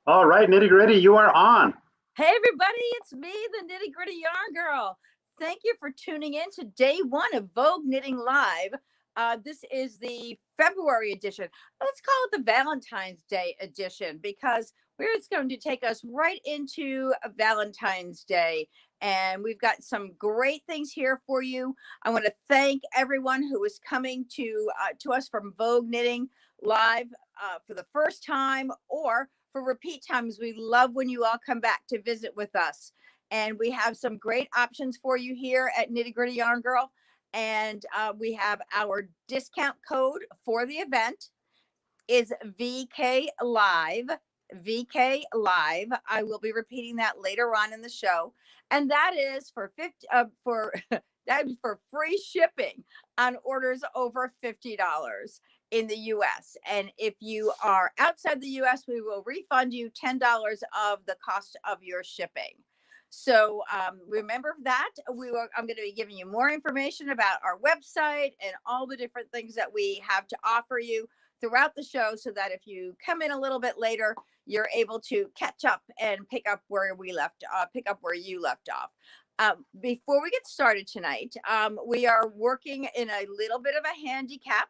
All right, Nitty Gritty, you are on. Hey everybody, it's me, the Nitty Gritty Yarn Girl. Thank you for tuning in to day one of Vogue Knitting Live. This is the February edition. Let's call it the Valentine's Day edition because it's going to take us right into Valentine's Day. And we've got some great things here for you. I want to thank everyone who is coming to us from Vogue Knitting Live for the first time or for repeat times. We love when you all come back to visit with us. And we have some great options for you here at Nitty Gritty Yarn Girl. And we have our discount code for the event is VK Live. VK Live. I will be repeating that later on in the show. And that is for 50 for that is for free shipping on orders over $50 in the US. And if you are outside the US, we will refund you $10 of the cost of your shipping. So remember that I'm going to be giving you more information about our website and all the different things that we have to offer you throughout the show, so that if you come in a little bit later, you're able to catch up and pick up where you left off. Before we get started tonight, we are working in a little bit of a handicap.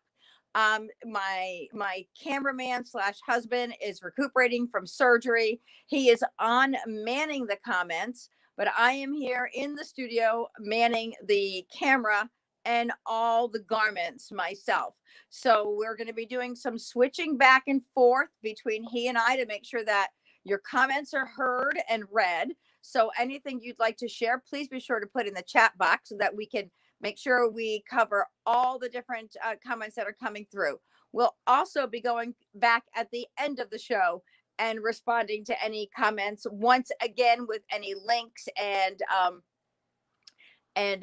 My cameraman slash husband is recuperating from surgery. He is on manning the comments, but I am here in the studio manning the camera and all the garments myself. So we're going to be doing some switching back and forth between he and I to make sure that your comments are heard and read. So anything you'd like to share, please be sure to put in the chat box so that we can make sure we cover all the different comments that are coming through. We'll also be going back at the end of the show and responding to any comments once again with any links and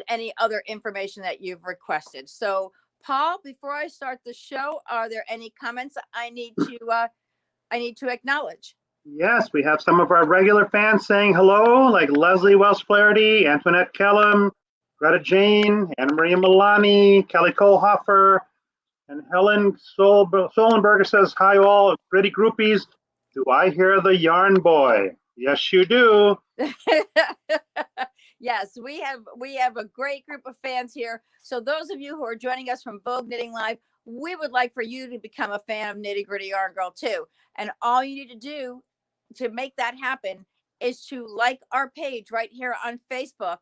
any other information that you've requested. So, Paul, before I start the show, are there any comments I need to acknowledge? Yes, we have some of our regular fans saying hello, like Leslie Wells Flaherty, Antoinette Kellum, Greta Jane, Anna Maria Milani, Kelly Kohlhofer, and Helen Solenberger says, hi all, gritty groupies. Do I hear the yarn boy? Yes, you do. Yes, we have a great group of fans here. So those of you who are joining us from Vogue Knitting Live, we would like for you to become a fan of Nitty Gritty Yarn Girl too. And all you need to do to make that happen is to like our page right here on Facebook,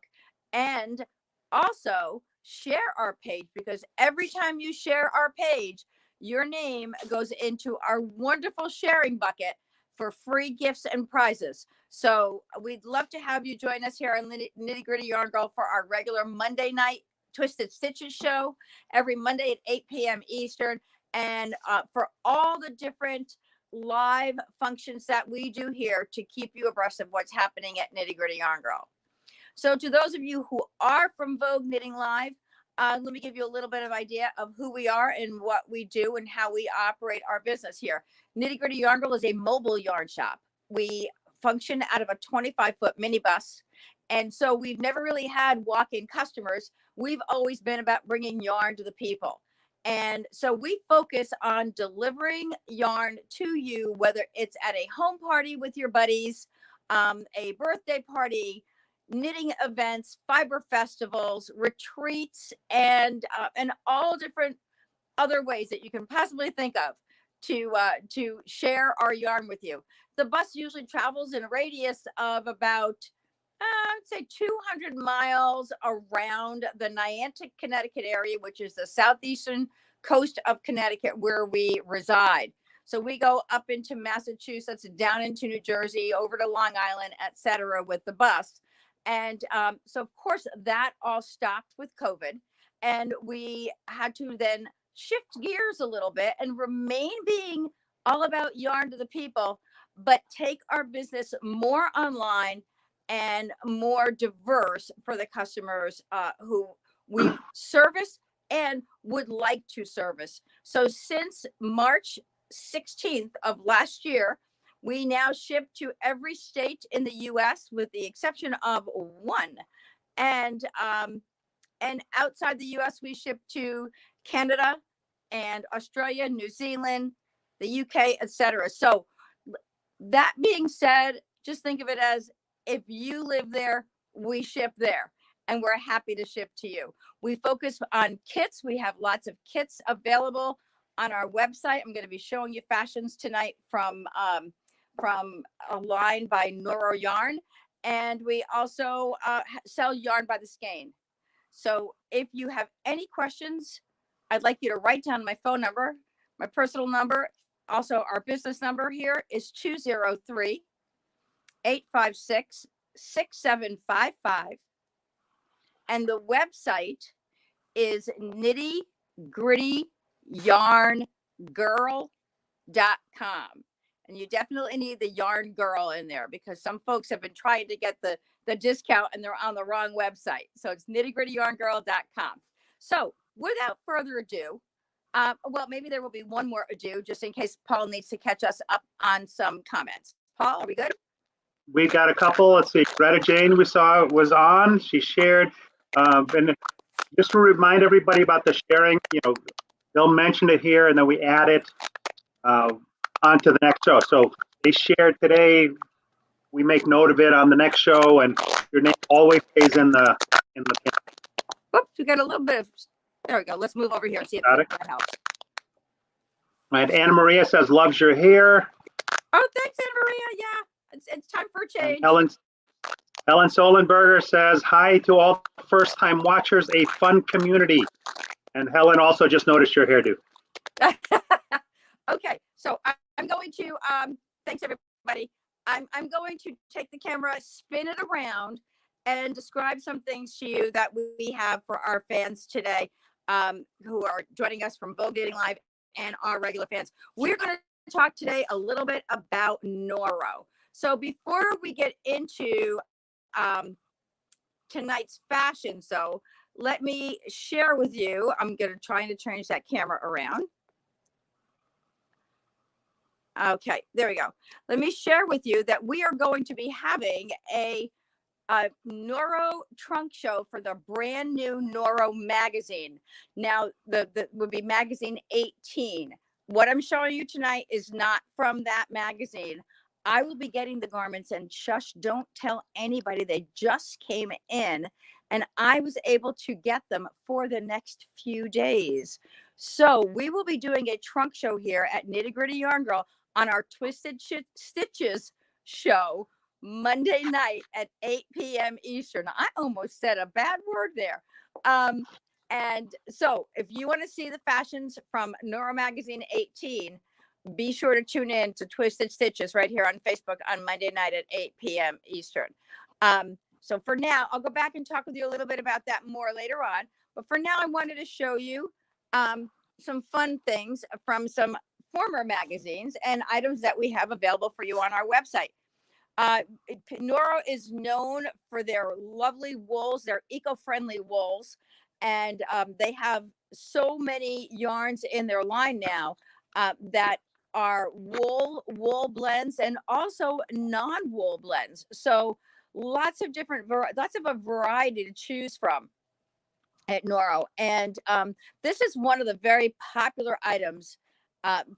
and also share our page, because every time you share our page, your name goes into our wonderful sharing bucket for free gifts and prizes. So we'd love to have you join us here on Nitty Gritty Yarn Girl for our regular Monday night Twisted Stitches show every Monday at 8 p.m. Eastern, and for all the different live functions that we do here to keep you abreast of what's happening at Nitty Gritty Yarn Girl. So to those of you who are from Vogue Knitting Live, let me give you a little bit of idea of who we are and what we do and how we operate our business here. Nitty Gritty Yarn Girl is a mobile yarn shop. We function out of a 25-foot minibus. And so we've never really had walk-in customers. We've always been about bringing yarn to the people. And so we focus on delivering yarn to you, whether it's at a home party with your buddies, a birthday party, knitting events, fiber festivals, retreats, and all different other ways that you can possibly think of to share our yarn with you. The bus usually travels in a radius of about I'd say 200 miles around the Niantic, Connecticut area, which is the southeastern coast of Connecticut where we reside. So we go up into Massachusetts, down into New Jersey, over to Long Island, etc., with the bus. And so, of course, that all stopped with COVID. And we had to then shift gears a little bit and remain being all about yarn to the people, but take our business more online and more diverse for the customers who we service and would like to service. So since March 16th of last year, we now ship to every state in the U.S. with the exception of one. And outside the U.S., we ship to Canada and Australia, New Zealand, the UK, etc. So That being said, just think of it as if you live there, we ship there, and we're happy to ship to you. We focus on kits. We have lots of kits available on our website. I'm going to be showing you fashions tonight from a line by Noro Yarn, and we also sell yarn by the skein. So if you have any questions, I'd like you to write down my phone number, my personal number. Also, our business number here is 203-856-6755. And the website is KnittyGrittyYarnGirl.com. And you definitely need the yarn girl in there because some folks have been trying to get the discount and they're on the wrong website. So it's KnittyGrittyYarnGirl.com. So without further ado, well, maybe there will be one more ado just in case Paul needs to catch us up on some comments. Paul, are we good? We got a couple. Let's see. Greta Jane we saw was on. She shared. And just to remind everybody about the sharing, they'll mention it here and then we add it onto the next show. So they shared today. We make note of it on the next show, and your name always stays in the Oops, we got a little bit of. There we go. Let's move over here and see if that helps. All right. Anna Maria says loves your hair. Oh, thanks, Anna Maria. Yeah, it's time for a change. Ellen Solenberger says hi to all first-time watchers. A fun community. And Helen also just noticed your hairdo. Okay, so I'm going to thanks everybody. I'm going to take the camera, spin it around, and describe some things to you that we have for our fans today, who are joining us from Vogue Knitting Live and our regular fans. We're going to talk today a little bit about Noro. So before we get into tonight's fashion, so let me share with you. I'm going to try to change that camera around. Okay, there we go. Let me share with you that we are going to be having a Noro trunk show for the brand new Noro magazine. Now, the would be magazine 18. What I'm showing you tonight is not from that magazine. I will be getting the garments, and shush, don't tell anybody. They just came in, and I was able to get them for the next few days. So we will be doing a trunk show here at Nitty Gritty Yarn Girl on our Twisted Stitches show Monday night at 8 p.m. Eastern. I almost said a bad word there. And so if you want to see the fashions from Noro Magazine 18, be sure to tune in to Twisted Stitches right here on Facebook on Monday night at 8 p.m. Eastern. So for now, I'll go back and talk with you a little bit about that more later on. But for now, I wanted to show you some fun things from some former magazines and items that we have available for you on our website. Noro is known for their lovely wools, their eco-friendly wools, and they have so many yarns in their line now that are wool blends and also non-wool blends. So lots of a variety to choose from at Noro. And this is one of the very popular items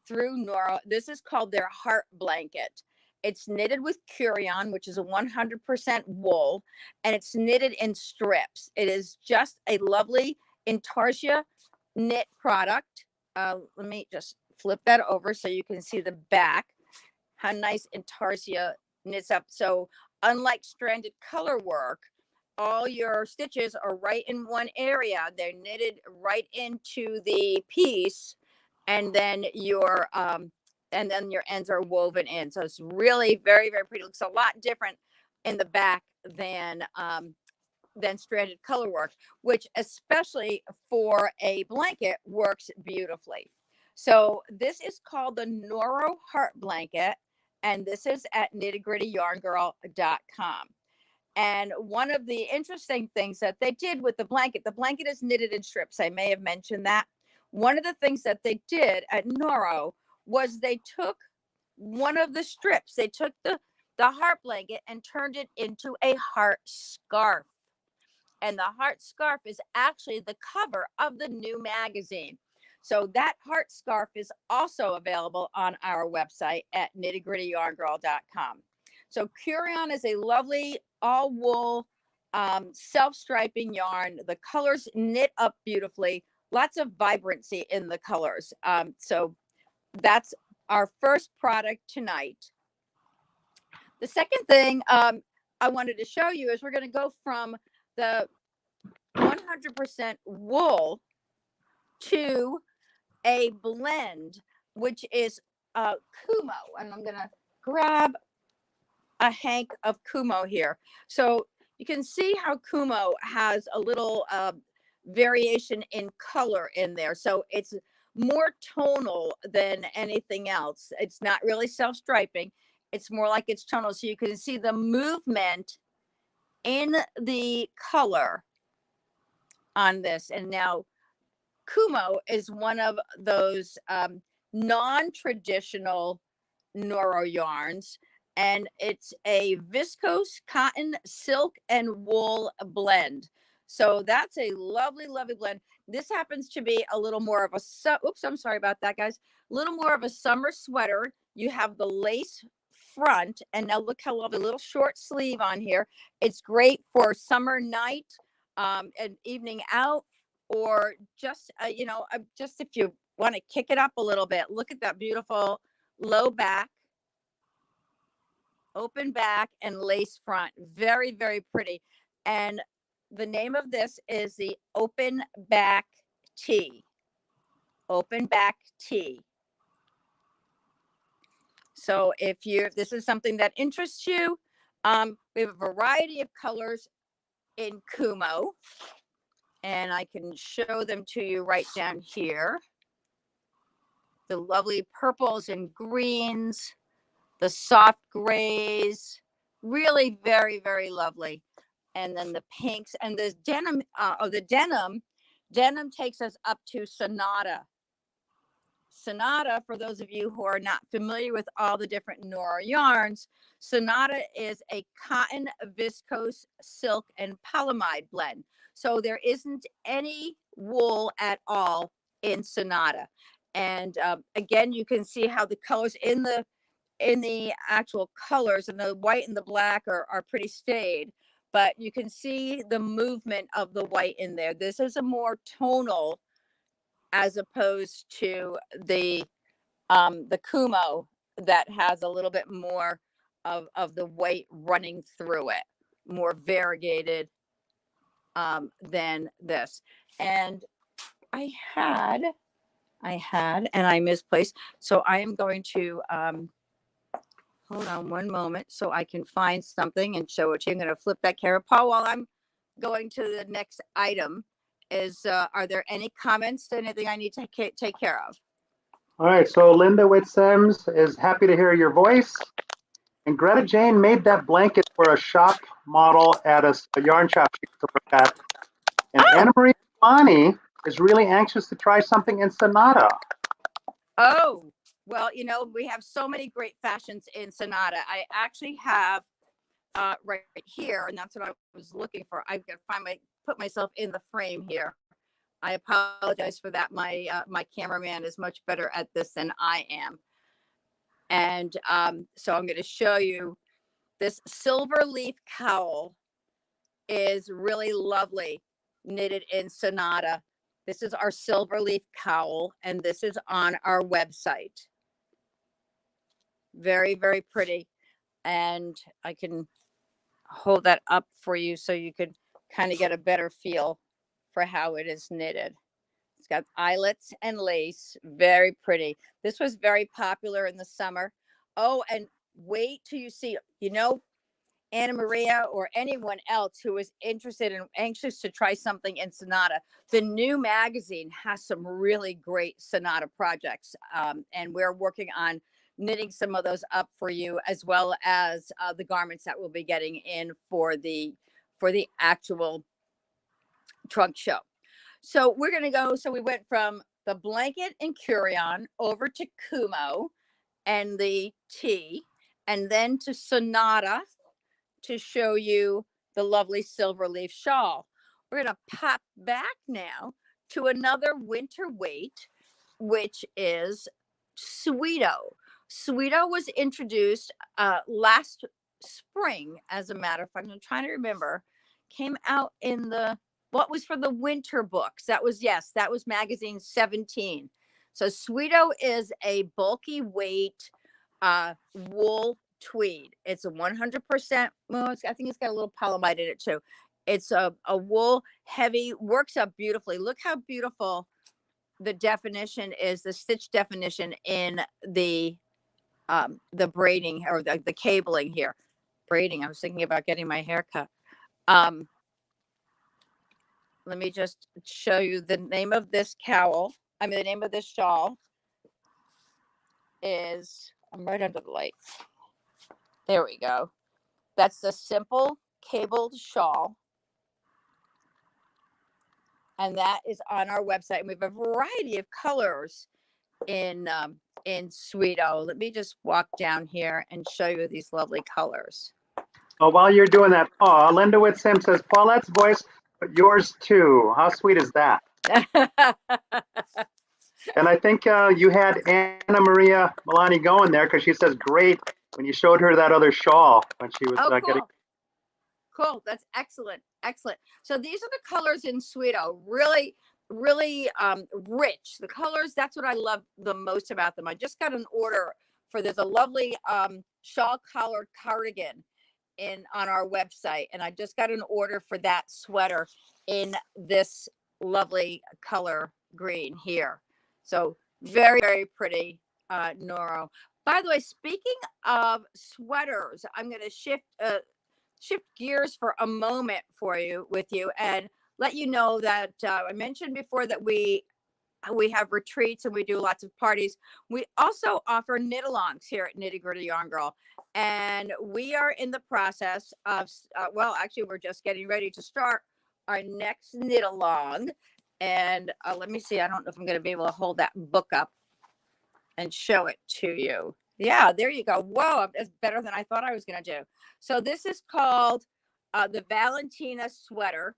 through Noro. This is called their heart blanket. It's knitted with Curion, which is a 100% wool, and it's knitted in strips. It is just a lovely intarsia knit product. Let me just flip that over so you can see the back, how nice intarsia knits up. So unlike stranded color work, all your stitches are right in one area. They're knitted right into the piece, and then your ends are woven in. So it's really very, very pretty. It looks a lot different in the back than stranded color work, which especially for a blanket works beautifully. So this is called the Noro Heart Blanket, and this is at KnittyGrittyYarnGirl.com. And one of the interesting things that they did with the blanket is knitted in strips. I may have mentioned that. One of the things that they did at Noro was they took one of the strips, they took the heart blanket and turned it into a heart scarf. And the heart scarf is actually the cover of the new magazine. So that heart scarf is also available on our website at KnittyGrittyYarnGirl.com. So Curion is a lovely all wool self-striping yarn. The colors knit up beautifully. Lots of vibrancy in the colors. So that's our first product tonight. The second thing I wanted to show you is we're going to go from the 100% wool to a blend, which is Kumo. And I'm going to grab a hank of Kumo here. So you can see how Kumo has a little variation in color in there. So it's more tonal than anything else. It's not really self-striping. It's more like it's tonal. So you can see the movement in the color on this. And now Kumo is one of those non-traditional Noro yarns, and it's a viscose cotton, silk, and wool blend. So that's a lovely, lovely blend. This happens to be a little more of a, oops, I'm sorry about that, guys. A little more of a summer sweater. You have the lace front, and now look how lovely, little short sleeve on here. It's great for summer night, and evening out, or just, just if you want to kick it up a little bit. Look at that beautiful low back, open back, and lace front. Very, very pretty. And the name of this is the Open Back Tee. Open Back Tee. So if this is something that interests you, we have a variety of colors in Kumo, and I can show them to you right down here. The lovely purples and greens, the soft grays, really very, very lovely. And then the pinks and the denim, denim takes us up to Sonata. Sonata, for those of you who are not familiar with all the different Noro yarns, Sonata is a cotton, viscose, silk, and polyamide blend. So there isn't any wool at all in Sonata. And again, you can see how the colors in the actual colors, and the white and the black are pretty staid, but you can see the movement of the white in there. This is a more tonal as opposed to the Kumo that has a little bit more of the white running through it, more variegated than this. And I had, and I misplaced. So I am going to, hold on one moment so I can find something and show it to you. I'm going to flip that camera. Paul, while I'm going to the next item, are there any comments to anything I need to take care of? All right, so Linda Witt-Sims is happy to hear your voice. And Greta Jane made that blanket for a shop model at a yarn shop she used to work at. And Anna Marie Milani is really anxious to try something in Sonata. Oh, well, we have so many great fashions in Sonata. I actually have right here, and that's what I was looking for. I've got to put myself in the frame here. I apologize for that. My cameraman is much better at this than I am. And so I'm going to show you this silver leaf cowl is really lovely, knitted in Sonata. This is our silver leaf cowl, and this is on our website. Very, very pretty. And I can hold that up for you so you could kind of get a better feel for how it is knitted. It's got eyelets and lace, very pretty. This was very popular in the summer. Oh, and wait till you see, Anna Maria or anyone else who is interested and anxious to try something in Sonata. The new magazine has some really great Sonata projects, and we're working on knitting some of those up for you, as well as the garments that we'll be getting in for the actual trunk show. So we're going to go. So we went from the blanket and Curion over to Kumo and the tee, and then to Sonata to show you the lovely silver leaf shawl. We're going to pop back now to another winter weight. which is Sweeto. Sweeto was introduced last spring, as a matter of fact. I'm trying to remember. Came out in what was for the winter books. That was magazine 17. So Sweeto is a bulky weight wool tweed. It's a 100%. Well, I think it's got a little polyamide in it too. It's a wool heavy, works up beautifully. Look how beautiful the definition is, the stitch definition in the braiding or the cabling here. Braiding. I was thinking about getting my hair cut. Let me just show you the name of this cowl. The name of this shawl is, I'm right under the light. There we go. That's the simple cabled shawl. And that is on our website. And we have a variety of colors in Sweeto. Let me just walk down here and show you these lovely colors. Well, while you're doing that, Paul, Linda Whitsim says, Paulette's voice, but yours too. How sweet is that? And I think you had Anna Maria Milani going there because she says great when you showed her that other shawl when she was cool. getting. Cool. That's excellent. Excellent. So these are the colors in Sweeto. Really, really rich. The colors, that's what I love the most about them. I just got an order for, there's a lovely shawl collared cardigan on our website. And I just got an order for that sweater in this lovely color green here. So very, very pretty, Noro. By the way, speaking of sweaters, I'm going to shift gears for a moment with you and let you know that I mentioned before that we have retreats and we do lots of parties. We also offer knit-alongs here at Nitty Gritty Yarn Girl. And we are in the process of, actually, we're just getting ready to start our next knit-along. And let me see, I don't know if I'm going to be able to hold that book up and show it to you. Yeah, there you go. Whoa, that's better than I thought I was going to do. So this is called the Valentina sweater.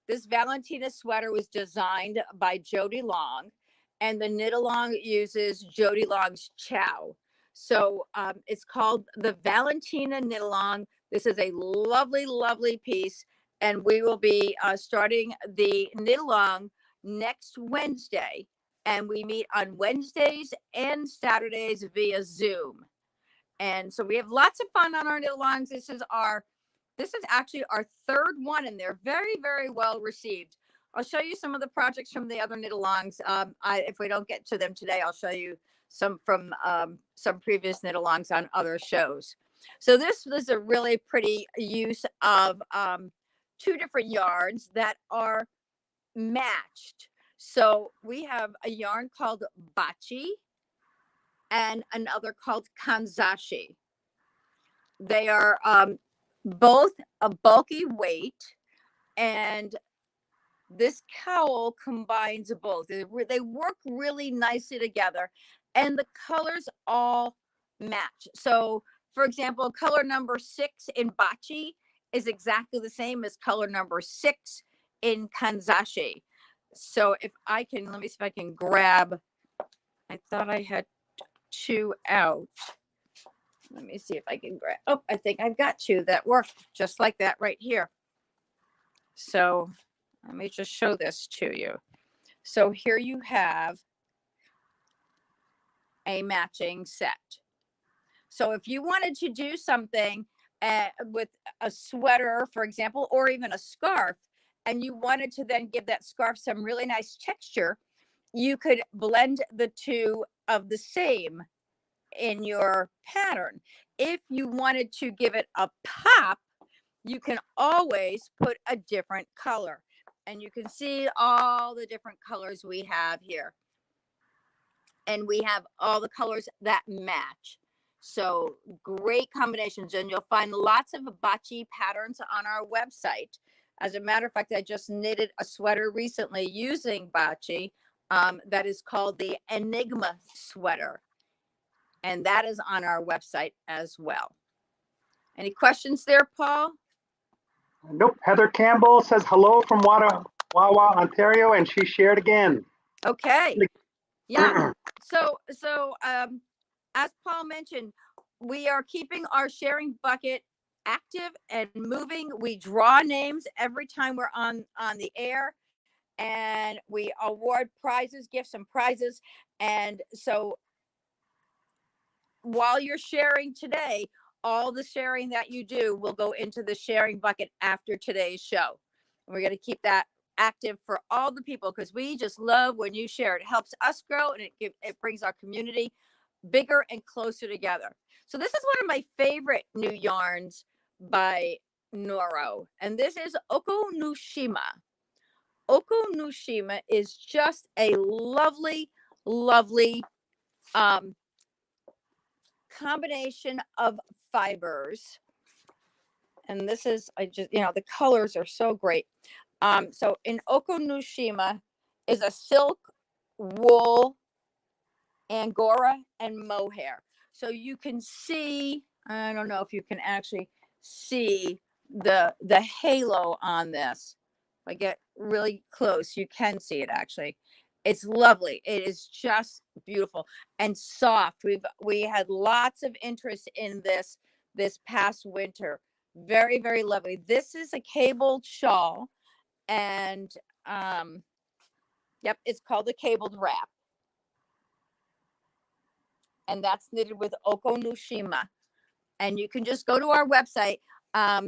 This Valentina sweater was designed by Jody Long, and the knit-along uses Jody Long's chow. So it's called the Valentina knit-along. This is a lovely, lovely piece, and we will be starting the knit-along next Wednesday. And we meet on Wednesdays and Saturdays via Zoom. And so we have lots of fun on our knit-alongs. This is actually our third one, and they're very, very well received. I'll show you some of the projects from the other knit-alongs. If we don't get to them today, I'll show you some from some previous knit-alongs on other shows. So this was a really pretty use of two different yarns that are matched. So we have a yarn called Bachi and another called Kanzashi. They are both a bulky weight, and this cowl combines both. They work really nicely together, and the colors all match. So, for example, color number 6 in Bachi is exactly the same as color number 6 in Kanzashi. So if I can, let me see if I can grab, I thought I had 2 out. Let me see if I can grab, oh, I think I've got 2 that work just like that right here. So let me just show this to you. So here you have a matching set. So if you wanted to do something with a sweater, for example, or even a scarf, and you wanted to then give that scarf some really nice texture, you could blend the two of the same in your pattern. If you wanted to give it a pop, you can always put a different color. And you can see all the different colors we have here. And we have all the colors that match. So great combinations. And you'll find lots of Bachi patterns on our website. As a matter of fact, I just knitted a sweater recently using Bachi that is called the Enigma sweater. And that is on our website as well. Any questions there, Paul? Nope. Heather Campbell says hello from Wawa, Ontario, and she shared again. Okay. Yeah. So as Paul mentioned, we are keeping our sharing bucket active and moving. We draw names every time we're on the air, and we award prizes, gifts, and prizes. And so while you're sharing today, all the sharing that you do will go into the sharing bucket after today's show. And we're going to keep that active for all the people because we just love when you share. It helps us grow, and it brings our community bigger and closer together. So this is one of my favorite new yarns by Noro, and this is Oko Nushima. Oko Nushima is just a lovely, lovely combination of fibers. And this is, I just, the colors are so great. So in Oko Nushima is a silk, wool, angora, and mohair. So you can see, I don't know if you can actually see the halo on this. If I get really close, you can see it actually. It's lovely. It is just beautiful and soft. We had lots of interest in this past winter. Very, very lovely. This is a cabled shawl, and yep, it's called the cabled wrap. And that's knitted with Oko Nushima. And you can just go to our website. I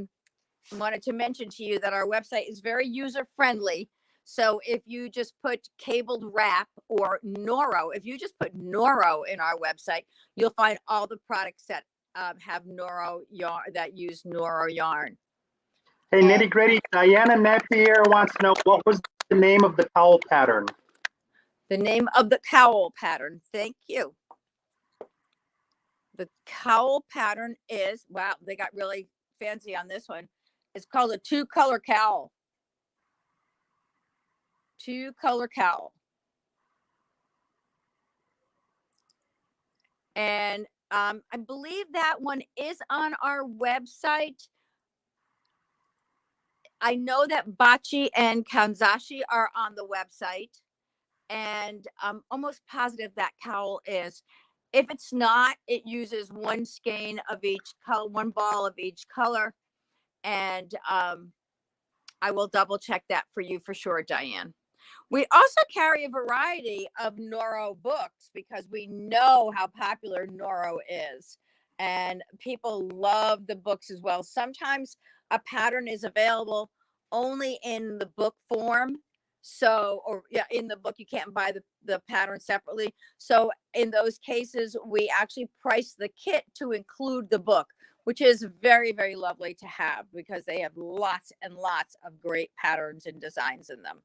wanted to mention to you that our website is very user friendly. So if you just put cabled wrap or Noro, if you just put Noro in our website, you'll find all the products that have Noro yarn, that use Noro yarn. Hey, Nitty Gritty, Diana Napier wants to know what was the name of the cowl pattern? The name of the cowl pattern. Thank you. The cowl pattern is, wow, they got really fancy on this one. It's called a 2-color cowl. 2-color cowl. And I believe that one is on our website. I know that Bachi and Kanzashi are on the website. And I'm almost positive that cowl is. If it's not, it uses one skein of each color, one ball of each color. And I will double check that for you for sure, Diane. We also carry a variety of Noro books because we know how popular Noro is. And people love the books as well. Sometimes a pattern is available only in the book form. So, or yeah, in the book, you can't buy the pattern separately. So in those cases, we actually price the kit to include the book, which is very, very lovely to have because they have lots and lots of great patterns and designs in them.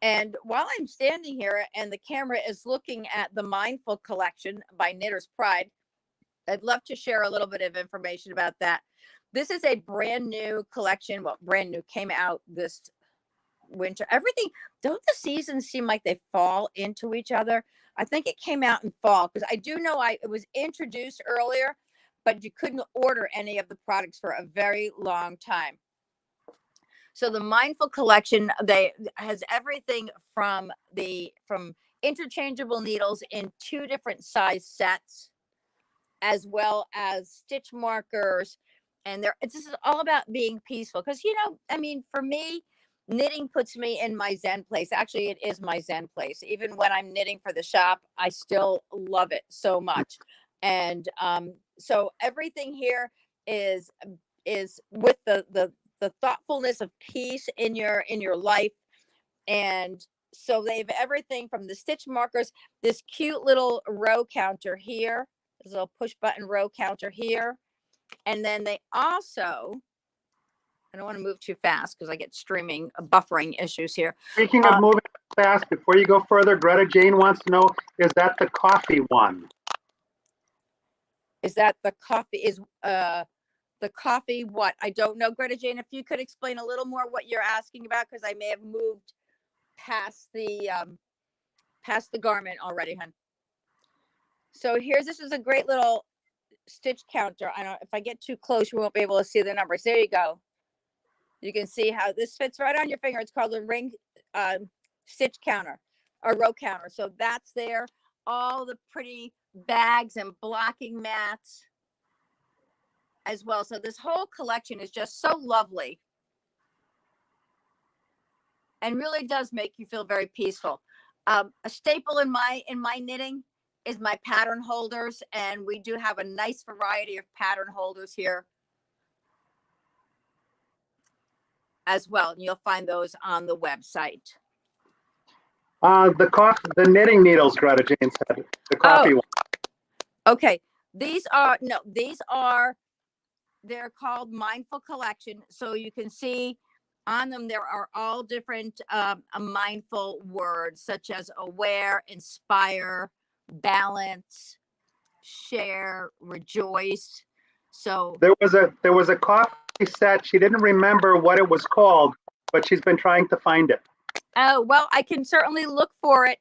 And while I'm standing here and the camera is looking at the Mindful collection by Knitter's Pride, I'd love to share a little bit of information about that. This is a brand new collection. Well, brand new, came out this winter. Everything, don't the seasons seem like they fall into each other? I think it came out in fall because I do know it was introduced earlier, but you couldn't order any of the products for a very long time. So the Mindful collection, has everything from interchangeable needles in 2 different size sets, as well as stitch markers. And this is all about being peaceful because, I mean, for me, knitting puts me in my Zen place. Actually, it is my Zen place. Even when I'm knitting for the shop, I still love it so much. And so everything here is with the thoughtfulness of peace in your life. And so they have everything from the stitch markers, this cute little row counter here, this little push button row counter here. And then they also, I don't want to move too fast because I get streaming buffering issues here. Speaking of moving fast, before you go further, Greta Jane wants to know, is that the coffee one? Is that the coffee? Is the coffee what? I don't know, Greta Jane. If you could explain a little more what you're asking about, because I may have moved past the garment already, hun. So this is a great little stitch counter. I don't, if I get too close, you won't be able to see the numbers. There you go. You can see how this fits right on your finger. It's called a ring stitch counter. or row counter. So that's there. All the pretty bags and blocking mats as well. So this whole collection is just so lovely and really does make you feel very peaceful. A staple in my knitting is my pattern holders, and we do have a nice variety of pattern holders here as well. And you'll find those on the website. The knitting needles, Greta Jane said. The coffee one. Okay. These are they're called Mindful Collection. So you can see on them, there are all different mindful words such as aware, inspire, balance, share, rejoice. So there was a coffee set. She didn't remember what it was called, but she's been trying to find it. Oh, well, I can certainly look for it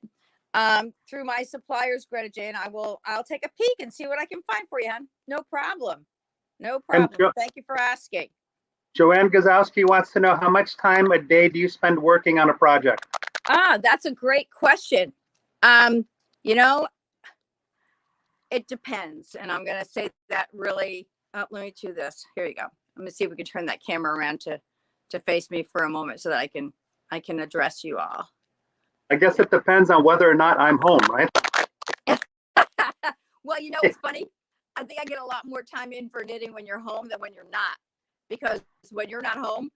through my suppliers, Greta Jane. I'll take a peek and see what I can find for you, hon. No problem. No problem. Thank you for asking. Joanne Gazowski wants to know, how much time a day do you spend working on a project? That's a great question. You know, it depends. And I'm going to say that really, let me do this. Here you go. Let me see if we can turn that camera around to face me for a moment so that I can address you all. I guess it depends on whether or not I'm home, right? Well, you know, it's funny. I think I get a lot more time in for knitting when you're home than when you're not, because when you're not home,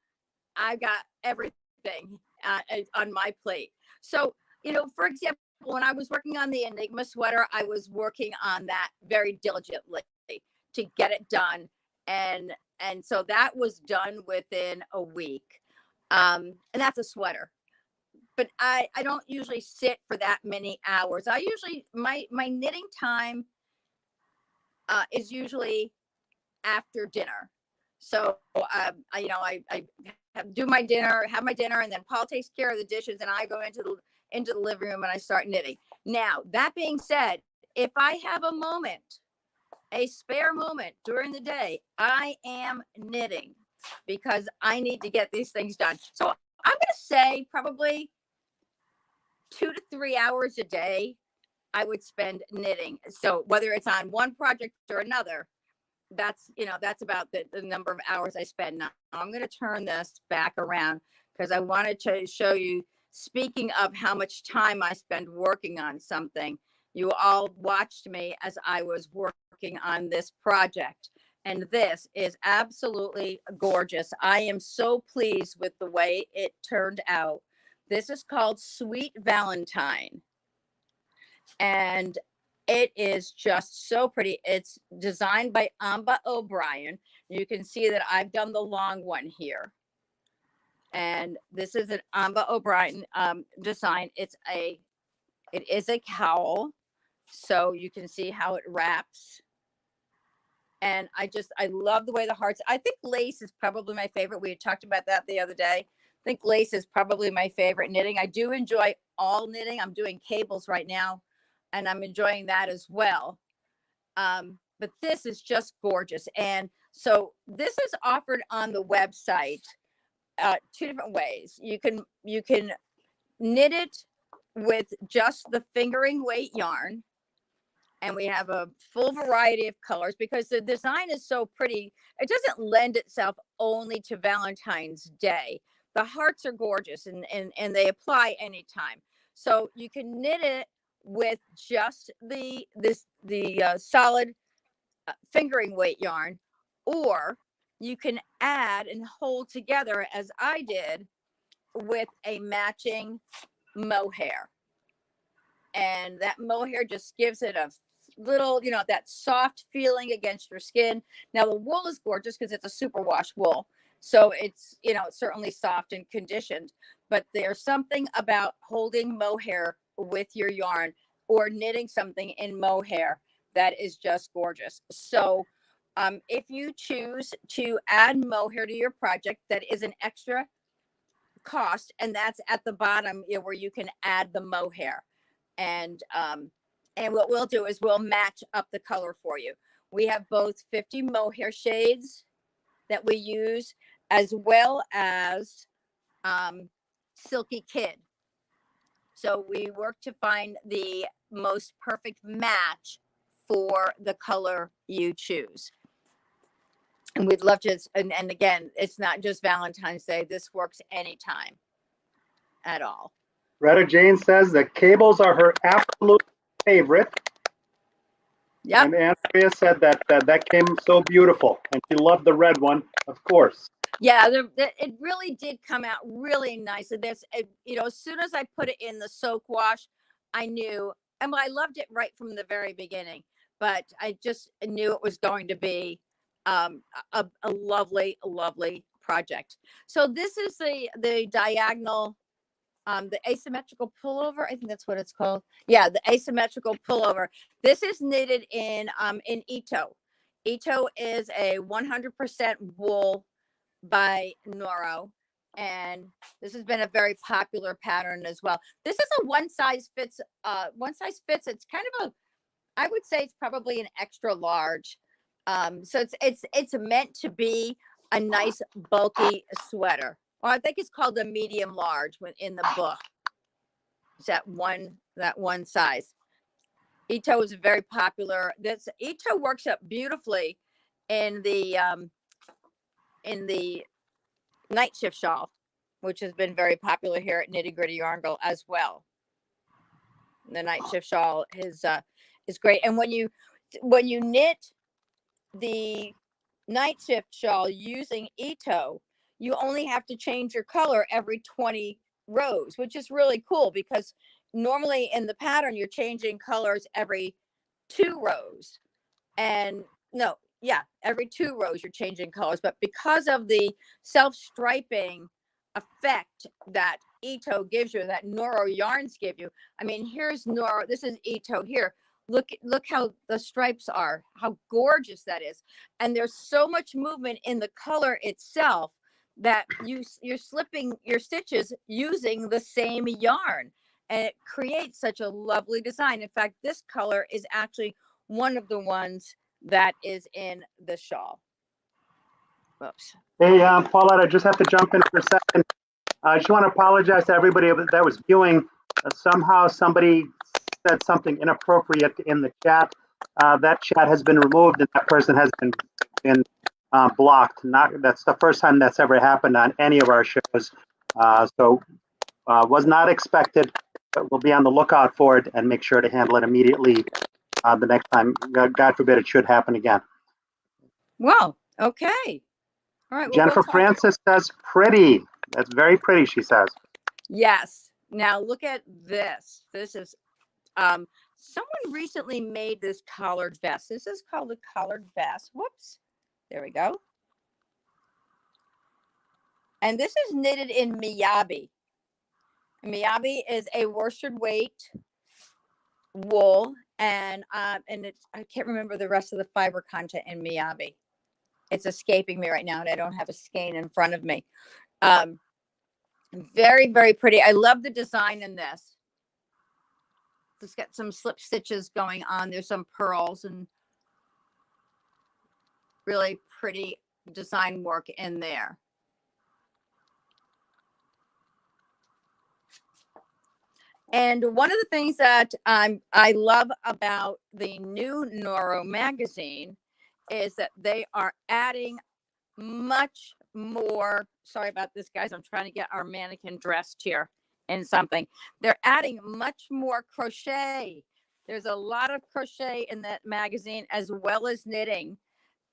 I've got everything on my plate. So, you know, for example, when I was working on the Enigma sweater, I was working on that very diligently to get it done. And so that was done within a week. And that's a sweater. But I don't usually sit for that many hours. I usually, my knitting time is usually after dinner. So, I do my dinner, have my dinner, and then Paul takes care of the dishes, and I go into the living room and I start knitting. Now, that being said, if I have a spare moment during the day, I am knitting because I need to get these things done. So I'm going to say probably 2 to 3 hours a day I would spend knitting. So whether it's on one project or another, that's about the number of hours I spend. Now I'm going to turn this back around because I wanted to show you, speaking of how much time I spend working on something, you all watched me as I was working on this project. And this is absolutely gorgeous. I am so pleased with the way it turned out. This is called Sweet Valentine. And it is just so pretty. It's designed by Amba O'Brien. You can see that I've done the long one here. And this is an Amba O'Brien design. It is a cowl. So you can see how it wraps. And I love the way the hearts, I think lace is probably my favorite. We had talked about that the other day. I think lace is probably my favorite knitting. I do enjoy all knitting. I'm doing cables right now, and I'm enjoying that as well. But this is just gorgeous. And so this is offered on the website 2 different ways. You can knit it with just the fingering weight yarn. And we have a full variety of colors because the design is so pretty. It doesn't lend itself only to Valentine's Day. The hearts are gorgeous and they apply anytime. So you can knit it with just the solid fingering weight yarn, or you can add and hold together, as I did, with a matching mohair. And that mohair just gives it a little, that soft feeling against your skin. Now the wool is gorgeous because it's a superwash wool. So it's, it's certainly soft and conditioned, but there's something about holding mohair with your yarn or knitting something in mohair that is just gorgeous. So if you choose to add mohair to your project, that is an extra cost. And that's at the bottom, where you can add the mohair. And what we'll do is we'll match up the color for you. We have both 50 mohair shades that we use, as well as Silky Kid. So we work to find the most perfect match for the color you choose. And we'd love to, and again, it's not just Valentine's Day. This works anytime at all. Greta Jane says that cables are her absolute favorite. Yep. And Andrea said that came so beautiful, and she loved the red one, of course. Yeah, it really did come out really nicely. As soon as I put it in the soak wash, I knew, and I loved it right from the very beginning, but I just knew it was going to be a lovely, lovely project. So this is the diagonal, the asymmetrical pullover. I think that's what it's called. Yeah, the asymmetrical pullover. This is knitted in Ito. Ito is a 100% wool by Noro, and this has been a very popular pattern as well. This is a one size fits. It's kind of I would say it's probably an extra large. So it's meant to be a nice bulky sweater. Well, I think it's called a medium large in the book. It's that one size. Ito is very popular. Ito works up beautifully in the night shift shawl, which has been very popular here at Nitty Gritty Yarn Girl as well. The night shift shawl is great, and when you knit the night shift shawl using Ito, you only have to change your color every 20 rows, which is really cool because normally in the pattern you're changing colors every 2 rows, and no, yeah, every 2 rows you're changing colors, but because of the self-striping effect that Ito gives you, that Noro yarns give you. I mean, here's Noro, this is Ito here. Look how the stripes are, how gorgeous that is. And there's so much movement in the color itself that you're slipping your stitches using the same yarn, and it creates such a lovely design. In fact, this color is actually one of the ones that is in the shawl. Whoops. Hey, Paulette, I just have to jump in for a second. I just want to apologize to everybody that was viewing. Somehow somebody said something inappropriate in the chat. That chat has been removed and that person has been blocked. That's the first time that's ever happened on any of our shows. So was not expected, but we'll be on the lookout for it and make sure to handle it immediately the next time. God forbid it should happen again. Wow. Okay. All right. Well, Jennifer Francis says pretty. That's very pretty, she says. Yes. Now look at this. This is someone recently made this collared vest. This is called a collared vest. Whoops. There we go. And this is knitted in Miyabi. Miyabi is a worsted weight wool, and it's, I can't remember the rest of the fiber content in Miyabi. It's escaping me right now, and I don't have a skein in front of me. Very, very pretty. I love the design in this. It's got some slip stitches going on. There's some pearls and really pretty design work in there. And one of the things that I love about the new Noro magazine is that they are adding much more. Sorry about this, guys. I'm trying to get our mannequin dressed here in something. They're adding much more crochet. There's a lot of crochet in that magazine as well as knitting.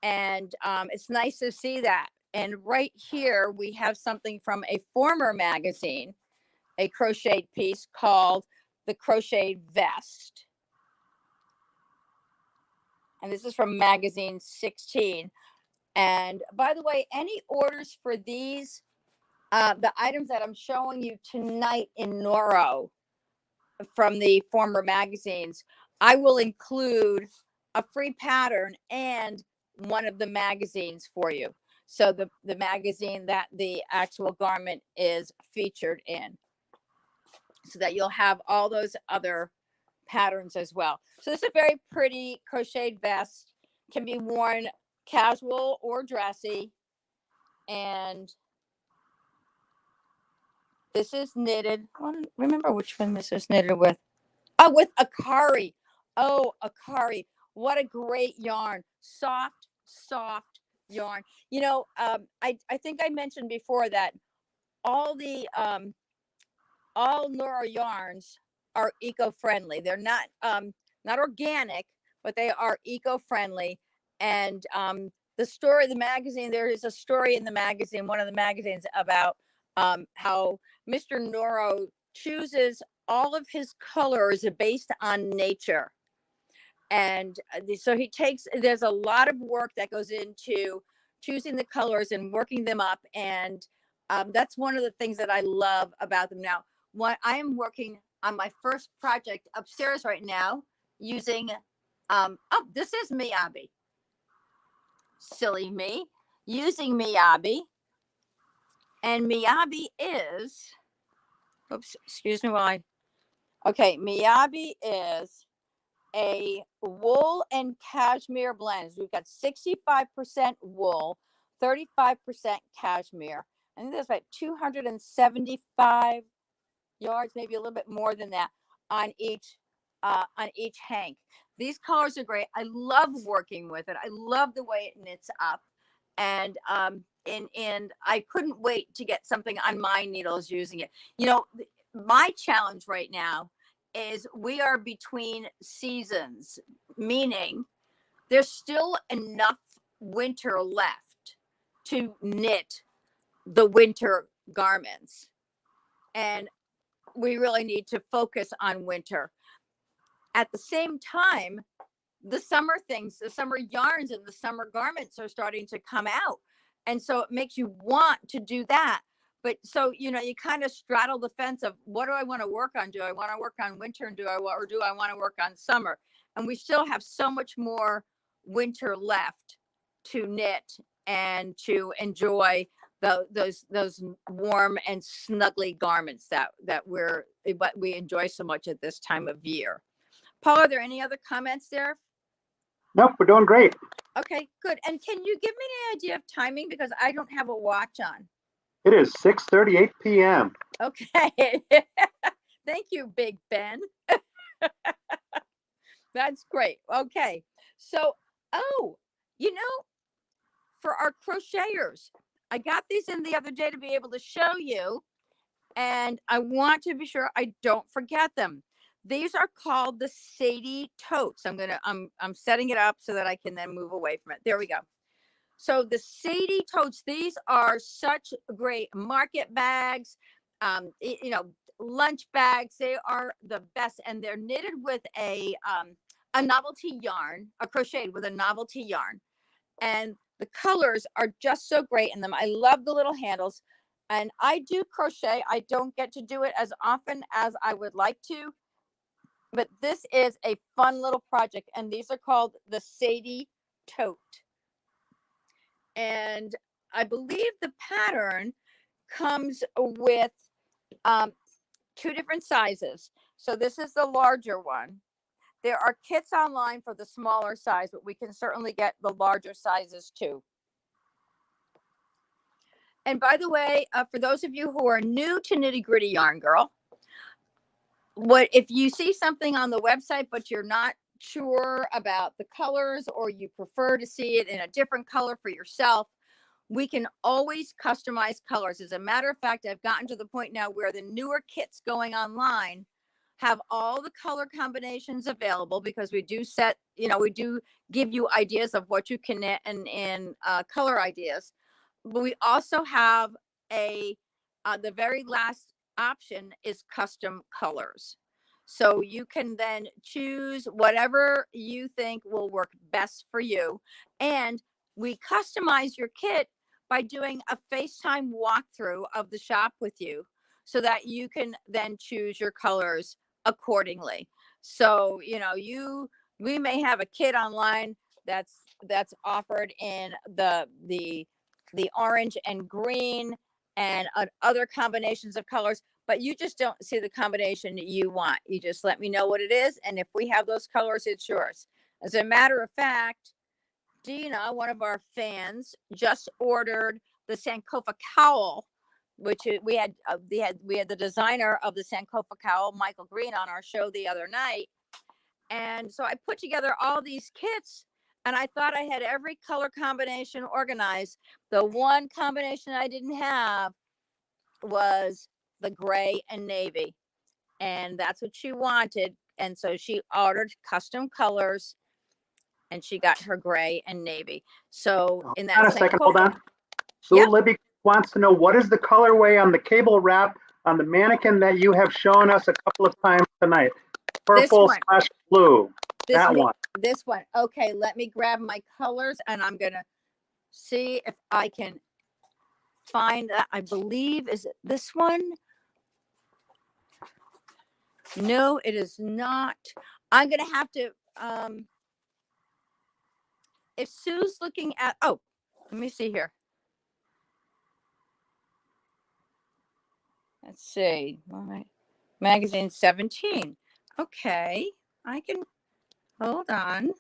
And it's nice to see that. And right here, we have something from a former magazine, a crocheted piece called the Crocheted Vest. And this is from magazine 16. And by the way, any orders for these, the items that I'm showing you tonight in Noro from the former magazines, I will include a free pattern and one of the magazines for you. So the magazine that the actual garment is featured in, so that you'll have all those other patterns as well. So this is a very pretty crocheted vest, can be worn casual or dressy, and This is knitted. I don't remember which one this is knitted with. Oh, with Akari. Oh, Akari. What a great yarn. Soft, soft yarn. You know, I think I mentioned before that all the all Nora yarns are eco-friendly. They're not organic, but they are eco-friendly. And the story, the magazine, there is a story in the magazine, one of the magazines, about how Mr. Noro chooses all of his colors based on nature. And so he takes, there's a lot of work that goes into choosing the colors and working them up. And that's one of the things that I love about them. Now, what I am working on my first project upstairs right now using, oh, this is Miyabi. Silly me. Using Miyabi. And Miyabi is, oops, excuse me while okay, Miyabi is a wool and cashmere blend. We've got 65% wool, 35% cashmere. I think that's about 275 yards, maybe a little bit more than that on each hank. These colors are great. I love working with it. I love the way it knits up, and I couldn't wait to get something on my needles using it. You know, my challenge right now is we are between seasons, meaning there's still enough winter left to knit the winter garments. And we really need to focus on winter. At the same time, the summer things, the summer yarns and the summer garments are starting to come out. And so it makes you want to do that. But so, you know, you kind of straddle the fence of what do I want to work on? Do I want to work on winter and do I want to work on summer? And we still have so much more winter left to knit and to enjoy those warm and snuggly garments that we enjoy so much at this time of year. Paul, are there any other comments there? Nope, we're doing great. Okay, good. And can you give me an idea of timing, because I don't have a watch on? It is 6:38 p.m. Okay. Thank you, Big Ben. That's great. Okay. So, oh, you know, for our crocheters, I got these in the other day to be able to show you, and I want to be sure I don't forget them. These are called the Sadie totes. I'm setting it up so that I can then move away from it. There we go. So the Sadie totes, these are such great market bags, you know, lunch bags. They are the best, and they're knitted with a novelty yarn, crocheted with a novelty yarn, and the colors are just so great in them. I love the little handles, and I do crochet. I don't get to do it as often as I would like to, but this is a fun little project, and these are called the Sadie tote. And I believe the pattern comes with 2 different sizes. So this is the larger one. There are kits online for the smaller size, but we can certainly get the larger sizes too. And by the way, for those of you who are new to Nitty Gritty Yarn Girl, if you see something on the website, but you're not sure about the colors, or you prefer to see it in a different color for yourself, we can always customize colors. As a matter of fact, I've gotten to the point now where the newer kits going online have all the color combinations available, because we do set, you know, we do give you ideas of what you can knit and color ideas. But we also have the very last option is custom colors. So you can then choose whatever you think will work best for you. And we customize your kit by doing a FaceTime walkthrough of the shop with you, so that you can then choose your colors accordingly. So, you know, we may have a kit online that's offered in the orange and green and other combinations of colors, but you just don't see the combination you want. You just let me know what it is, and if we have those colors, it's yours. As a matter of fact, Dina, one of our fans, just ordered the Sankofa cowl we had the designer of the Sankofa cowl, Michael Green, on our show the other night. And so I put together all these kits, and I thought I had every color combination organized. The one combination I didn't have was the gray and navy, and that's what she wanted. And so she ordered custom colors, and she got her gray and navy. So in that Hold on a second, hold on. So Yep. Libby wants to know, what is the colorway on the cable wrap on the mannequin that you have shown us a couple of times tonight? Purple slash blue. That one. This one. Okay, let me grab my colors, and I'm gonna see if I can find that. I believe, is it this one? No, it is not. I'm gonna have to if Sue's looking at, oh, let me see here. Let's see. All right. Magazine 17. Okay. I can, hold on.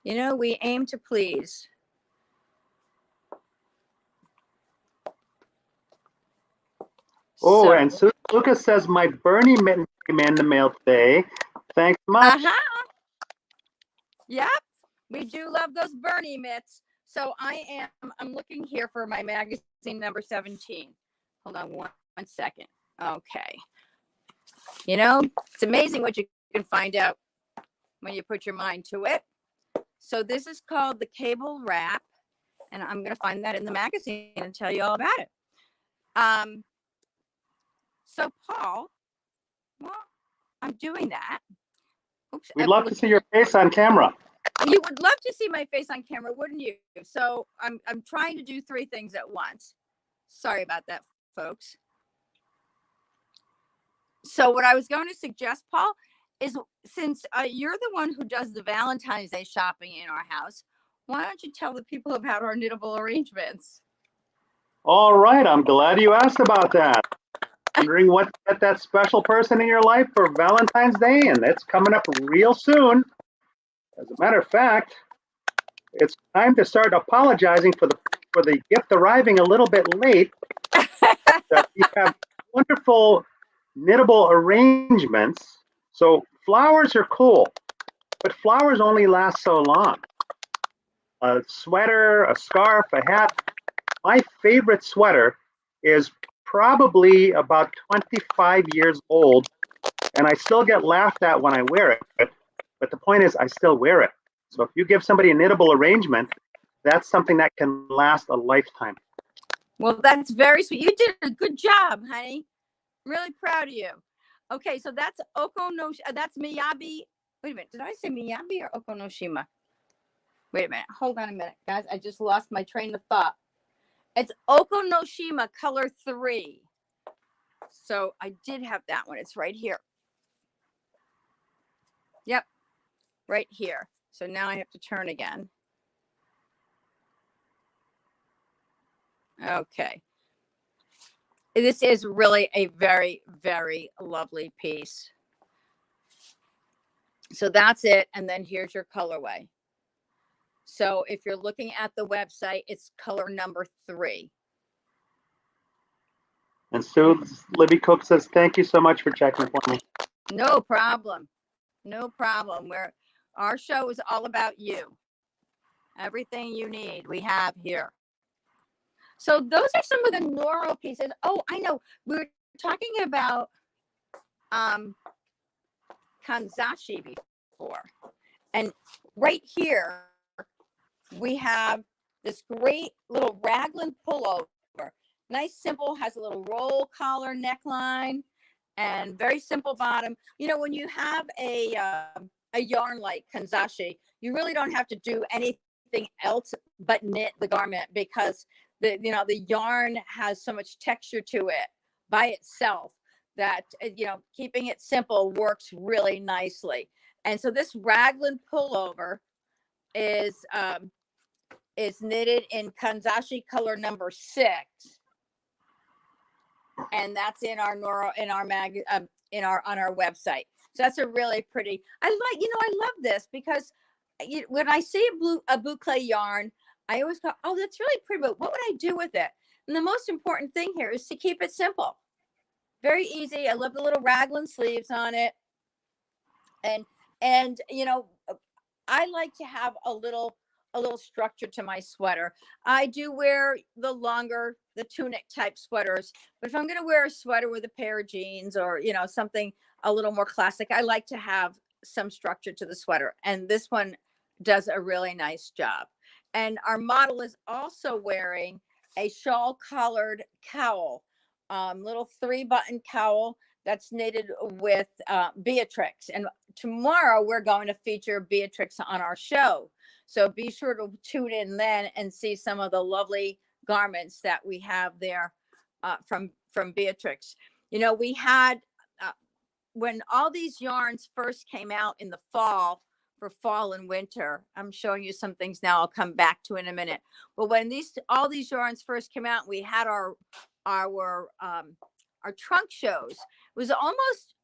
You know, we aim to please. Oh, so, and Sue Lucas says, my Bernie mitten came in the mail today. Thanks much. Yep. We do love those Bernie mitts. So I'm looking here for my magazine number 17. Hold on one second. Okay. You know, it's amazing what you can find out when you put your mind to it. So this is called the cable wrap, and I'm going to find that in the magazine and tell you all about it. So Paul, well, I'm doing that. Oops, we'd love to see your face on camera. You would love to see my face on camera, wouldn't you? So I'm trying to do 3 things at once. Sorry about that, folks. So what I was going to suggest, Paul, is since you're the one who does the Valentine's Day shopping in our house, why don't you tell the people about our knittable arrangements? All right. I'm glad you asked about that. Wondering what to get that special person in your life for Valentine's Day, and it's coming up real soon. As a matter of fact, it's time to start apologizing for the gift arriving a little bit late. We have wonderful knittable arrangements. So flowers are cool, but flowers only last so long. A sweater, a scarf, a hat. My favorite sweater is probably about 25 years old, and I still get laughed at when I wear it. But the point is, I still wear it. So if you give somebody a knittable arrangement, that's something that can last a lifetime. Well, that's very sweet. You did a good job, honey. Really proud of you. Okay, so that's that's Miyabi. Wait a minute. Did I say Miyabi or Okonoshima? Wait a minute. Hold on a minute, guys. I just lost my train of thought. It's Okonoshima color 3. So I did have that one. It's right here. Yep. Right here. So now I have to turn again. Okay. This is really a very, very lovely piece. So that's it. And then here's your colorway. So if you're looking at the website, it's color number 3. And Sue, Libby Cook says, thank you so much for checking for me. No problem. No problem. Our show is all about you. Everything you need, we have here. So those are some of the Noro pieces. Oh, I know. We were talking about Kanzashi before. And right here, we have this great little raglan pullover. Nice, simple, has a little roll collar neckline and very simple bottom. You know, when you have a yarn like Kanzashi, you really don't have to do anything else but knit the garment, because the yarn has so much texture to it by itself that keeping it simple works really nicely. And so this raglan pullover is knitted in Kanzashi color number 6, and that's on our website. So that's a really pretty. I love this because when I see a boucle yarn, I always go, oh, that's really pretty, but what would I do with it? And the most important thing here is to keep it simple. Very easy. I love the little raglan sleeves on it. And you know, I like to have a little structure to my sweater. I do wear the longer, the tunic type sweaters, but if I'm going to wear a sweater with a pair of jeans or, you know, something a little more classic, I like to have some structure to the sweater. And this one does a really nice job. And our model is also wearing a shawl collared cowl, little 3-button cowl that's knitted with Beatrix. And tomorrow we're going to feature Beatrix on our show. So be sure to tune in then and see some of the lovely garments that we have there from Beatrix. You know, we had when all these yarns first came out in the fall for fall and winter. I'm showing you some things now I'll come back to in a minute. But when all these yarns first came out, we had our trunk shows. It was almost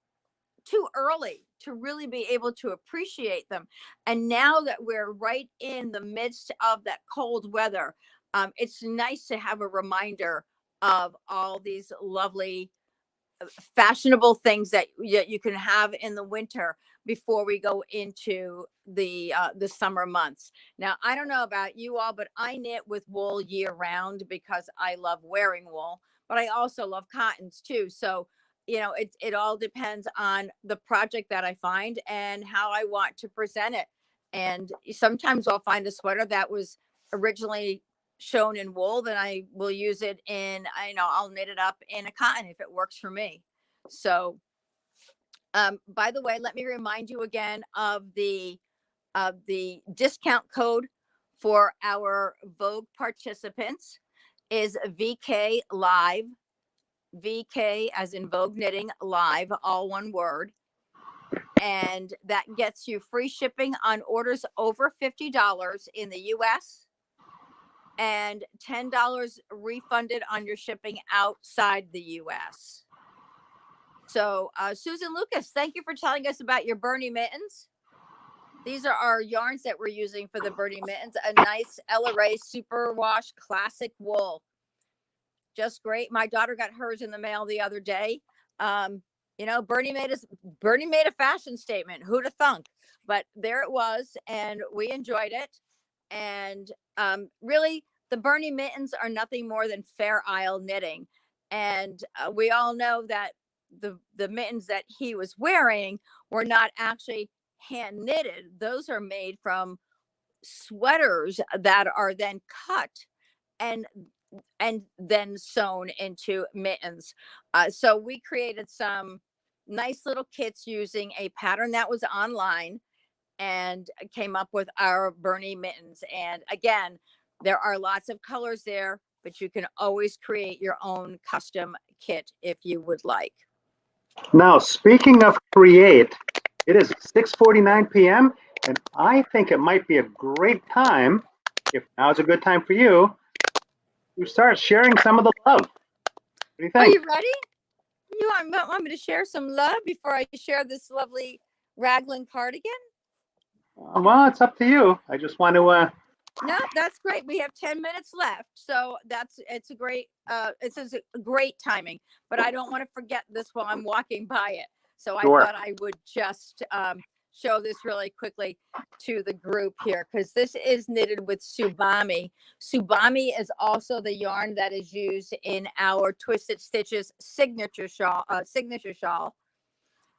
too early to really be able to appreciate them. And now that we're right in the midst of that cold weather, it's nice to have a reminder of all these lovely fashionable things that you can have in the winter before we go into the summer months. Now, I don't know about you all, but I knit with wool year round because I love wearing wool, but I also love cottons too. So, you know, it all depends on the project that I find and how I want to present it. And sometimes I'll find a sweater that was originally shown in wool, then I will use it in, I know, I'll knit it up in a cotton if it works for me. So, by the way, let me remind you again of the discount code for our Vogue participants is VK Live, VK as in Vogue Knitting Live, all one word. And that gets you free shipping on orders over $50 in the US and $10 refunded on your shipping outside the US. So, Susan Lucas, thank you for telling us about your Bernie mittens. These are our yarns that we're using for the Bernie mittens. A nice Ella Rae Superwash Classic Wool. Just great. My daughter got hers in the mail the other day. You know, Bernie made a fashion statement. Who'd have thunk? But there it was, and we enjoyed it. And really, the Bernie mittens are nothing more than Fair Isle knitting. And we all know that the mittens that he was wearing were not actually hand knitted. Those are made from sweaters that are then cut and then sewn into mittens. So we created some nice little kits using a pattern that was online and came up with our Bernie mittens. And again, there are lots of colors there, but you can always create your own custom kit if you would like. Now, speaking of create, it is 6:49 p.m. and I think it might be a great time, if now's a good time for you, to start sharing some of the love. What do you Are think? you ready? You want me to share some love before I share this lovely raglan cardigan? Well, it's up to you. I just want to. No, that's great. We have 10 minutes left. So it's a great timing, but I don't want to forget this while I'm walking by it. So Sure. I thought I would just show this really quickly to the group here because this is knitted with Tsubami. Tsubami is also the yarn that is used in our Twisted Stitches signature shawl.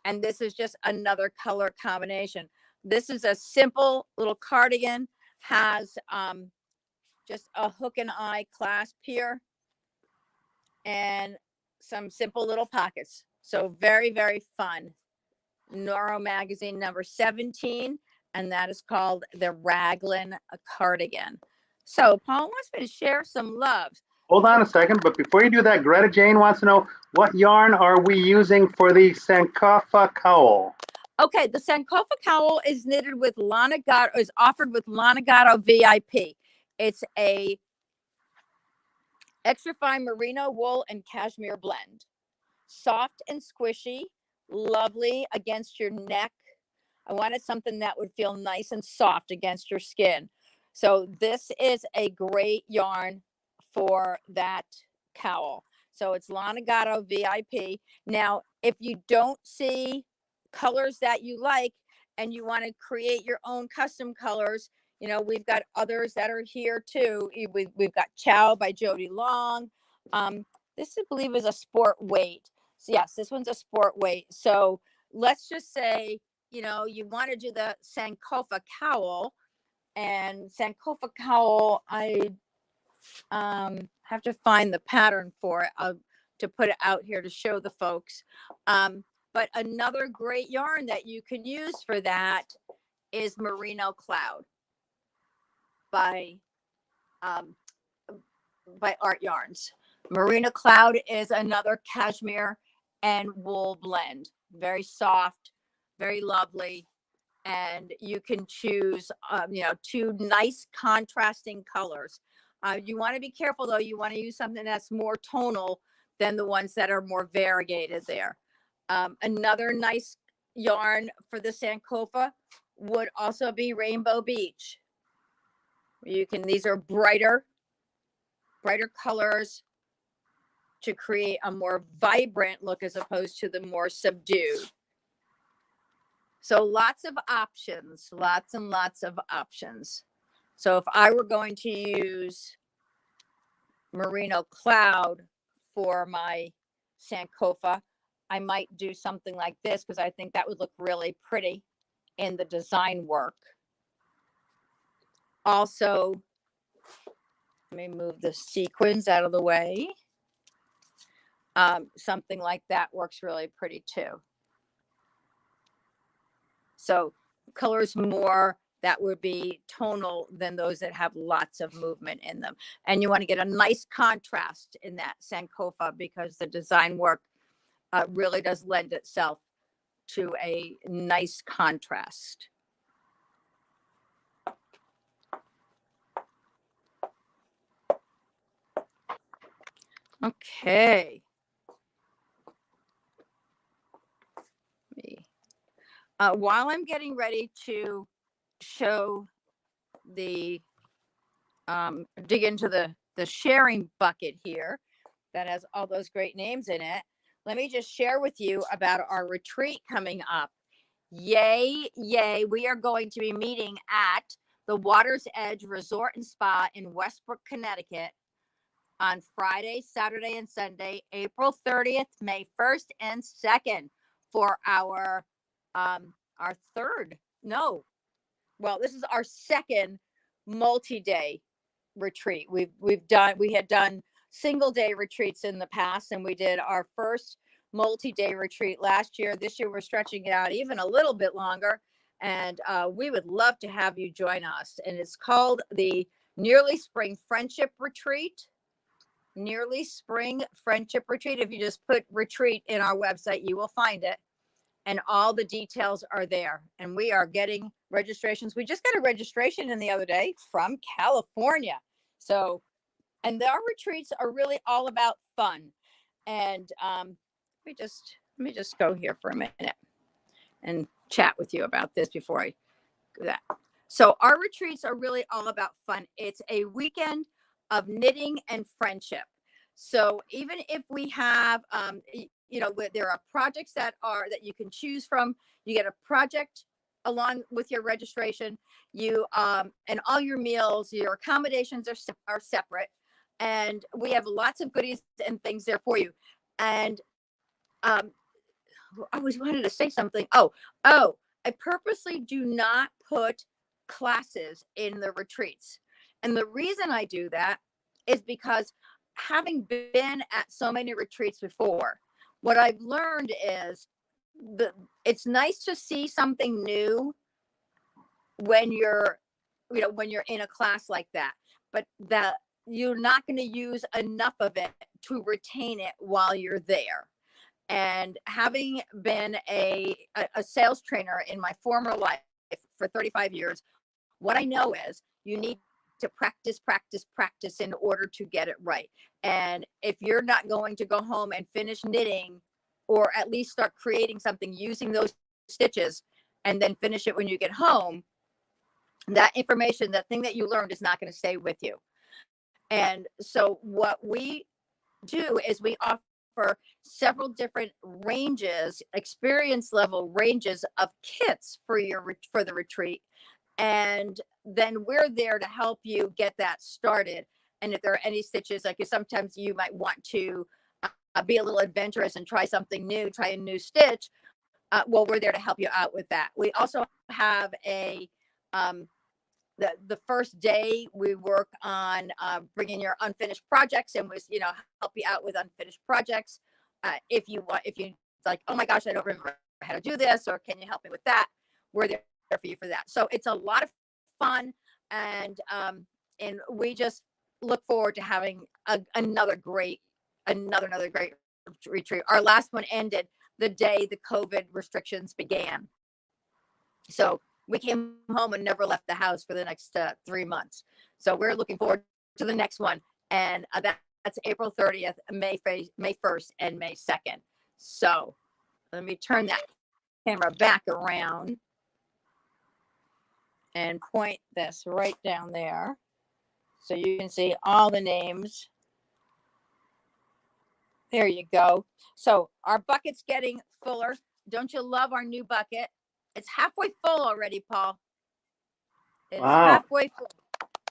And this is just another color combination. This is a simple little cardigan, has just a hook and eye clasp here and some simple little pockets. So very, very fun. Noro magazine number 17, and that is called the Raglan cardigan. So Paul wants me to share some love. Hold on a second, but before you do that, Greta Jane wants to know, what yarn are we using for the Sankofa cowl? Okay, the Sankofa cowl is knitted with Lanagatto, is offered with Lanagatto VIP. It's a extra fine merino wool and cashmere blend. Soft and squishy, lovely against your neck. I wanted something that would feel nice and soft against your skin. So this is a great yarn for that cowl. So it's Lanigato VIP. Now, if you don't see colors that you like and you want to create your own custom colors, you know, we've got others that are here too. We've got Chow by Jody Long. This, I believe, is a sport weight. So yes, this one's a sport weight. So let's just say, you know, you want to do the Sankofa cowl, and Sankofa cowl, I have to find the pattern for it to put it out here to show the folks. But another great yarn that you can use for that is Merino Cloud by Art Yarns. Merino Cloud is another cashmere and wool blend. Very soft, very lovely. And you can choose, you know, 2 nice contrasting colors. You want to be careful though. You want to use something that's more tonal than the ones that are more variegated there. Another nice yarn for the Sankofa would also be Rainbow Beach. You can, these are brighter colors to create a more vibrant look as opposed to the more subdued. So lots of options, lots and lots of options. So if I were going to use Merino Cloud for my Sankofa, I might do something like this because I think that would look really pretty in the design work. Also, let me move the sequins out of the way. Something like that works really pretty too. So colors more that would be tonal than those that have lots of movement in them. And you want to get a nice contrast in that Sankofa because the design work really does lend itself to a nice contrast. Okay. While I'm getting ready to show the, dig into the sharing bucket here that has all those great names in it, let me just share with you about our retreat coming up. Yay, yay. We are going to be meeting at the Water's Edge Resort and Spa in Westbrook, Connecticut on Friday, Saturday, and Sunday, April 30th, May 1st, and 2nd for our third, no, well, this is our second multi-day retreat. We had done single day retreats in the past, and we did our first multi-day retreat last year. This year we're stretching it out even a little bit longer, and we would love to have you join us. And it's called the Nearly Spring Friendship Retreat. Nearly Spring Friendship Retreat. If you just put retreat in our website, you will find it. And all the details are there. And we are getting registrations. We just got a registration in the other day from California. So, and our retreats are really all about fun. And let me just go here for a minute and chat with you about this before I do that. So our retreats are really all about fun. It's a weekend of knitting and friendship. So even if we have, you know, there are projects that you can choose from. You get a project along with your registration. You and all your meals, your accommodations are separate, and we have lots of goodies and things there for you. And I always wanted to say something. Oh, I purposely do not put classes in the retreats, and the reason I do that is because having been at so many retreats before, what I've learned is it's nice to see something new when you're in a class like that, but that you're not going to use enough of it to retain it while you're there. And having been a sales trainer in my former life for 35 years, what I know is you need to practice in order to get it right. And if you're not going to go home and finish knitting, or at least start creating something using those stitches and then finish it when you get home, that information, that thing that you learned, is not going to stay with you. And so what we do is we offer several different ranges, experience level ranges of kits for for the retreat. And then we're there to help you get that started. And if there are any stitches, like sometimes you might want to be a little adventurous and try something new, try a new stitch. Well, we're there to help you out with that. We also have the first day we work on bringing your unfinished projects, and was help you out with unfinished projects. If you like, oh my gosh, I don't remember how to do this, or can you help me with that? We're there for you for that. So it's a lot of fun, and we just look forward to having another great retreat. Our last one ended the day the COVID restrictions began. So we came home and never left the house for the next 3 months. So we're looking forward to the next one. And that's April 30th, May 1st, and May 2nd. So let me turn that camera back around and point this right down there, so you can see all the names. There you go. So our bucket's getting fuller. Don't you love our new bucket? It's halfway full already, Paul. It's halfway full.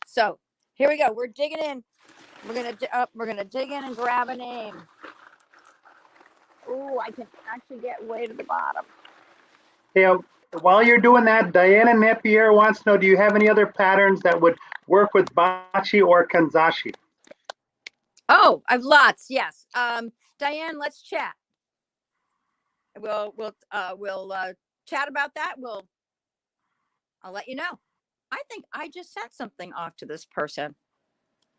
So here we go. We're digging in. We're gonna dig in and grab a name. Oh, I can actually get way to the bottom. Yeah. While you're doing that, Diana Napier wants to know, do you have any other patterns that would work with Bachi or Kanzashi? Oh, I've lots. Yes. Diane, let's chat. We'll chat about that. I'll let you know. I think I just sent something off to this person.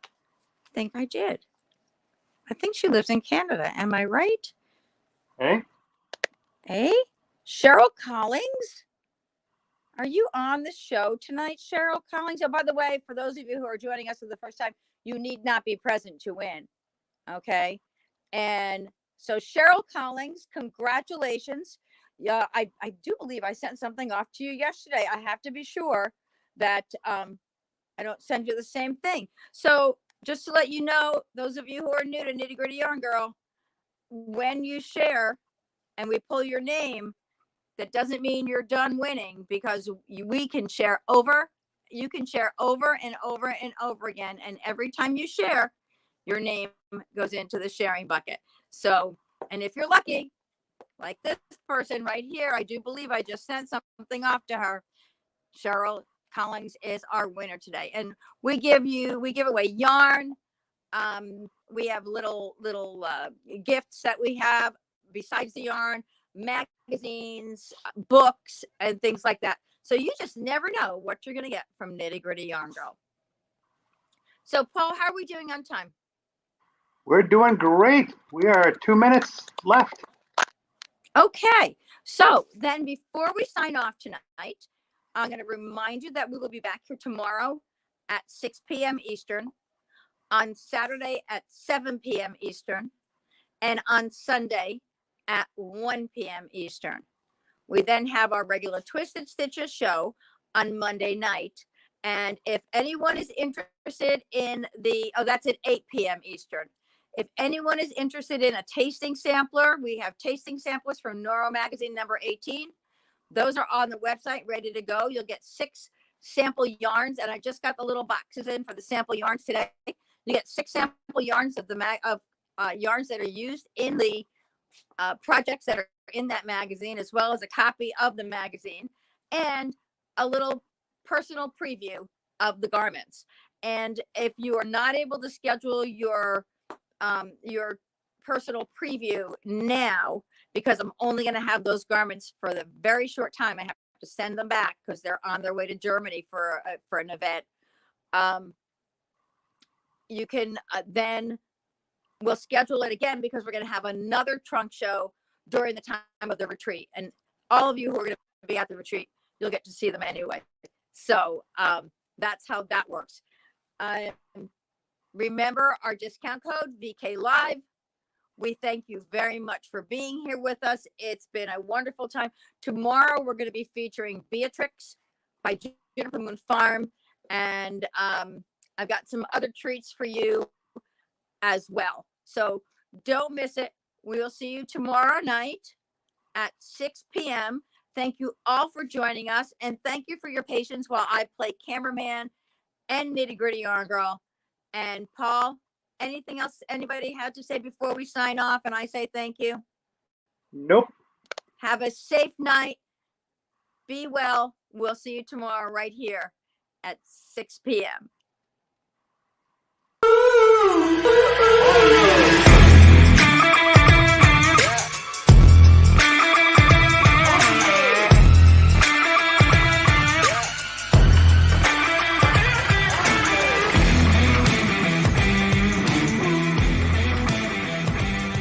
I think I did. I think she lives in Canada. Am I right? Hey. Hey, Cheryl Collings. Are you on the show tonight, Cheryl Collings? Oh, by the way, for those of you who are joining us for the first time, you need not be present to win. Okay. And so Cheryl Collings, congratulations. Yeah, I do believe I sent something off to you yesterday. I have to be sure that I don't send you the same thing. So just to let you know, those of you who are new to Nitty Gritty Yarn Girl, when you share and we pull your name, that doesn't mean you're done winning, because we can share over. You can share over and over and over again. And every time you share, your name goes into the sharing bucket. So, and if you're lucky, like this person right here, I do believe I just sent something off to her. Cheryl Collins is our winner today. And we give away yarn. We have little gifts that we have besides the yarn, magazines, books, and things like that. So you just never know what you're going to get from Nitty Gritty Yarn Girl. So Paul, how are we doing on time? We're doing great. We are 2 minutes left. Okay. So then before we sign off tonight, I'm going to remind you that we will be back here tomorrow at 6 p.m. Eastern, on Saturday at 7 p.m. Eastern, and on Sunday at 1 p.m. Eastern. We then have our regular Twisted Stitches show on Monday night. And if anyone is interested in that's at 8 p.m. Eastern. If anyone is interested in a tasting sampler, we have tasting samplers from Neuro Magazine number 18. Those are on the website, ready to go. You'll get 6 sample yarns, and I just got the little boxes in for the sample yarns today. You get 6 sample yarns of yarns that are used in the projects that are in that magazine, as well as a copy of the magazine and a little personal preview of the garments. And if you are not able to schedule your personal preview now, because I'm only going to have those garments for the very short time, I have to send them back because they're on their way to Germany for an event. You can then we'll schedule it again, because we're going to have another trunk show during the time of the retreat. And all of you who are going to be at the retreat, you'll get to see them anyway. So that's how that works. Remember our discount code, VK Live. We thank you very much for being here with us. It's been a wonderful time. Tomorrow, we're going to be featuring Beatrix by Juniper Moon Farm. And I've got some other treats for you as well. So don't miss it. We will see you tomorrow night at 6 p.m. Thank you all for joining us, and thank you for your patience while I play cameraman and Nitty Gritty Yarn Girl. And Paul, anything else anybody had to say before we sign off and I say thank you? Nope. Have a safe night. Be well. We'll see you tomorrow right here at 6 p.m.